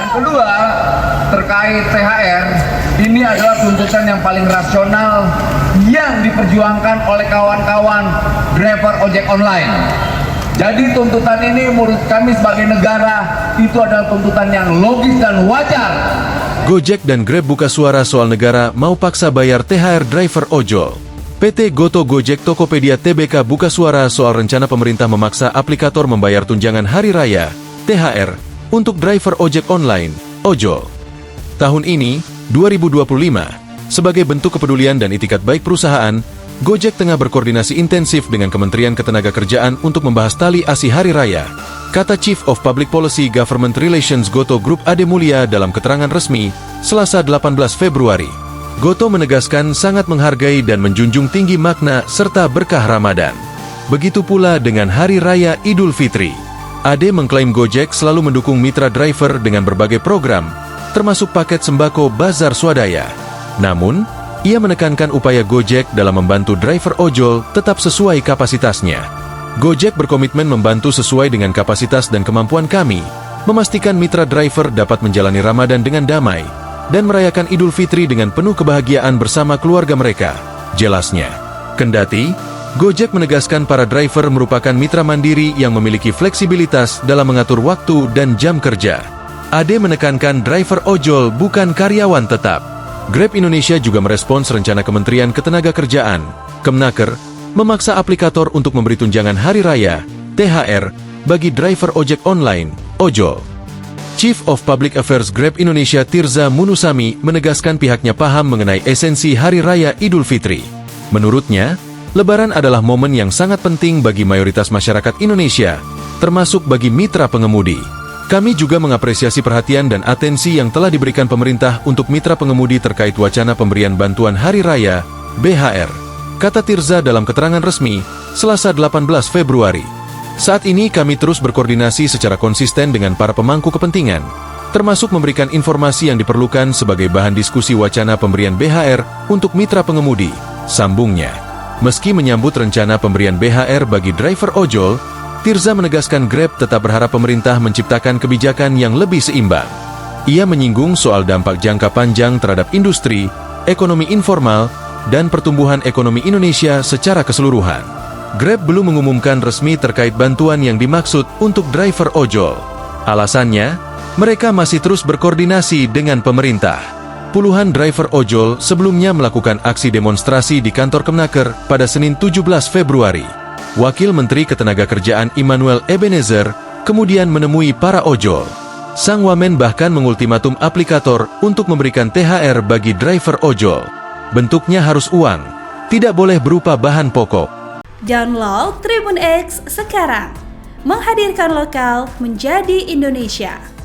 Yang kedua, terkait THR, ini adalah tuntutan yang paling rasional yang diperjuangkan oleh kawan-kawan driver ojek online. Jadi tuntutan ini menurut kami sebagai negara itu adalah tuntutan yang logis dan wajar. Gojek dan Grab buka suara soal negara mau paksa bayar THR driver ojol. PT Goto Gojek Tokopedia Tbk buka suara soal rencana pemerintah memaksa aplikator membayar tunjangan hari raya THR untuk driver ojek online ojol. Tahun ini, 2025, sebagai bentuk kepedulian dan itikat baik perusahaan, Gojek tengah berkoordinasi intensif dengan Kementerian Ketenagakerjaan untuk membahas tali asi hari raya, kata Chief of Public Policy Government Relations Goto Group Ade Mulia dalam keterangan resmi, Selasa 18 Februari. Goto menegaskan sangat menghargai dan menjunjung tinggi makna serta berkah Ramadan. Begitu pula dengan Hari Raya Idul Fitri. Ade mengklaim Gojek selalu mendukung mitra driver dengan berbagai program, termasuk paket sembako bazar swadaya. Namun, ia menekankan upaya Gojek dalam membantu driver ojol tetap sesuai kapasitasnya. Gojek berkomitmen membantu sesuai dengan kapasitas dan kemampuan kami, memastikan mitra driver dapat menjalani Ramadan dengan damai, dan merayakan Idul Fitri dengan penuh kebahagiaan bersama keluarga mereka, jelasnya. Kendati, Gojek menegaskan para driver merupakan mitra mandiri yang memiliki fleksibilitas dalam mengatur waktu dan jam kerja. Ade menekankan driver ojol bukan karyawan tetap. Grab Indonesia juga merespons rencana Kementerian Ketenagakerjaan, Kemnaker, memaksa aplikator untuk memberi tunjangan hari raya, THR, bagi driver ojek online, ojol. Chief of Public Affairs Grab Indonesia Tirza Munusami menegaskan pihaknya paham mengenai esensi Hari Raya Idul Fitri. Menurutnya, Lebaran adalah momen yang sangat penting bagi mayoritas masyarakat Indonesia, termasuk bagi mitra pengemudi. Kami juga mengapresiasi perhatian dan atensi yang telah diberikan pemerintah untuk mitra pengemudi terkait wacana pemberian bantuan Hari Raya, BHR, kata Tirza dalam keterangan resmi, Selasa 18 Februari. Saat ini kami terus berkoordinasi secara konsisten dengan para pemangku kepentingan, termasuk memberikan informasi yang diperlukan sebagai bahan diskusi wacana pemberian BHR untuk mitra pengemudi, sambungnya. Meski menyambut rencana pemberian BHR bagi driver ojol, Tirza menegaskan Grab tetap berharap pemerintah menciptakan kebijakan yang lebih seimbang. Ia menyinggung soal dampak jangka panjang terhadap industri, ekonomi informal, dan pertumbuhan ekonomi Indonesia secara keseluruhan. Grab belum mengumumkan resmi terkait bantuan yang dimaksud untuk driver ojol. Alasannya, mereka masih terus berkoordinasi dengan pemerintah. Puluhan driver ojol sebelumnya melakukan aksi demonstrasi di kantor Kemnaker pada Senin 17 Februari. Wakil Menteri Ketenagakerjaan Immanuel Ebenezer kemudian menemui para ojol. Sang wamen bahkan mengultimatum aplikator untuk memberikan THR bagi driver ojol. Bentuknya harus uang, tidak boleh berupa bahan pokok. Download Tribun X sekarang, menghadirkan lokal menjadi Indonesia.